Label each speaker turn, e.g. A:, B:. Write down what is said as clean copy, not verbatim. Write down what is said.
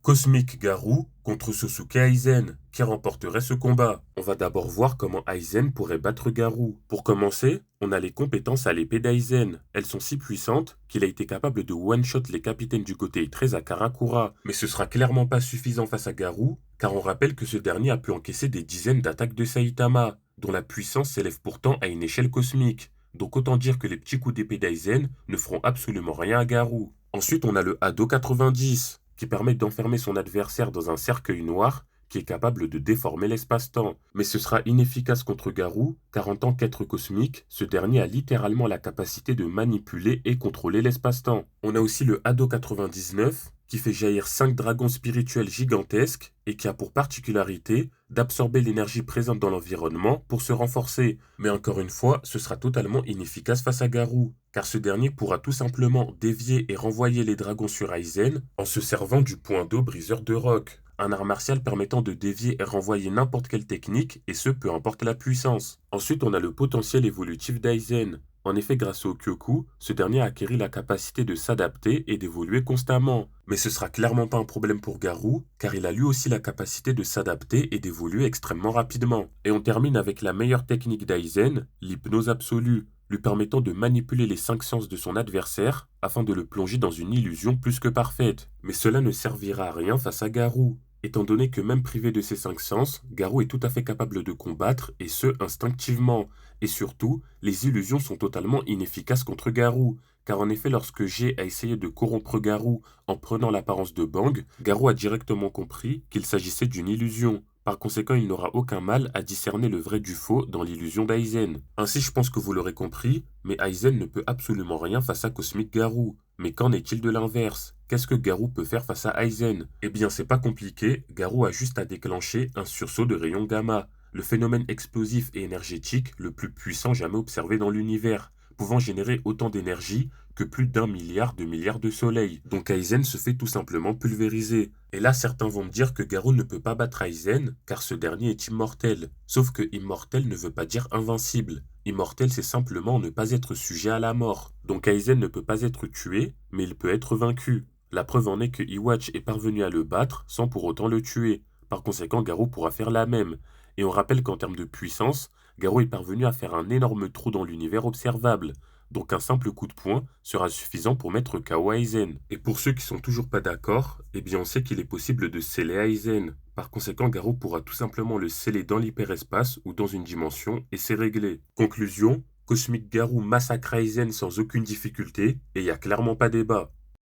A: Cosmic Garou contre Sasuke Aizen. Qui remporterait ce combat? On va d'abord voir comment Aizen pourrait battre Garou. Pour commencer, on a les compétences à l'épée d'Aizen. Elles sont si puissantes qu'il a été capable de one-shot les capitaines du côté 13 à Karakura. Mais ce sera clairement pas suffisant face à Garou, car on rappelle que ce dernier a pu encaisser des dizaines d'attaques de Saitama, dont la puissance s'élève pourtant à une échelle cosmique. Donc autant dire que les petits coups d'épée d'Aizen ne feront absolument rien à Garou. Ensuite, on a le Hado 90, qui permet d'enfermer son adversaire dans un cercueil noir qui est capable de déformer l'espace-temps. Mais ce sera inefficace contre Garou, car en tant qu'être cosmique, ce dernier a littéralement la capacité de manipuler et contrôler l'espace-temps. On a aussi le Hado 99, qui fait jaillir 5 dragons spirituels gigantesques et qui a pour particularité d'absorber l'énergie présente dans l'environnement pour se renforcer. Mais encore une fois, ce sera totalement inefficace face à Garou, car ce dernier pourra tout simplement dévier et renvoyer les dragons sur Aizen en se servant du point d'eau briseur de roc, un art martial permettant de dévier et renvoyer n'importe quelle technique, et ce peu importe la puissance. Ensuite, on a le potentiel évolutif d'Aizen. En effet, grâce au Kyoku, ce dernier a acquis la capacité de s'adapter et d'évoluer constamment. Mais ce sera clairement pas un problème pour Garou, car il a lui aussi la capacité de s'adapter et d'évoluer extrêmement rapidement. Et on termine avec la meilleure technique d'Aizen, l'hypnose absolue, lui permettant de manipuler les 5 sens de son adversaire afin de le plonger dans une illusion plus que parfaite. Mais cela ne servira à rien face à Garou, étant donné que même privé de ses 5 sens, Garou est tout à fait capable de combattre, et ce instinctivement. Et surtout, les illusions sont totalement inefficaces contre Garou, car en effet lorsque G a essayé de corrompre Garou en prenant l'apparence de Bang, Garou a directement compris qu'il s'agissait d'une illusion. Par conséquent, il n'aura aucun mal à discerner le vrai du faux dans l'illusion d'Aizen. Ainsi, je pense que vous l'aurez compris, mais Aizen ne peut absolument rien face à Cosmic Garou. Mais qu'en est-il de l'inverse? Qu'est-ce que Garou peut faire face à Aizen? Eh bien, c'est pas compliqué, Garou a juste à déclencher un sursaut de rayon gamma, le phénomène explosif et énergétique le plus puissant jamais observé dans l'univers, pouvant générer autant d'énergie que plus d'1 milliard de soleils. Donc Aizen se fait tout simplement pulvériser. Et là, certains vont me dire que Garou ne peut pas battre Aizen, car ce dernier est immortel. Sauf que immortel ne veut pas dire invincible. Immortel, c'est simplement ne pas être sujet à la mort. Donc Aizen ne peut pas être tué, mais il peut être vaincu. La preuve en est que Iwatch est parvenu à le battre sans pour autant le tuer. Par conséquent, Garou pourra faire la même. Et on rappelle qu'en termes de puissance, Garou est parvenu à faire un énorme trou dans l'univers observable. Donc un simple coup de poing sera suffisant pour mettre KO Aizen. Et pour ceux qui sont toujours pas d'accord, eh bien on sait qu'il est possible de sceller Aizen. Par conséquent, Garou pourra tout simplement le sceller dans l'hyperespace ou dans une dimension et c'est réglé. Conclusion, Cosmic Garou massacre Aizen sans aucune difficulté et il n'y a clairement pas débat.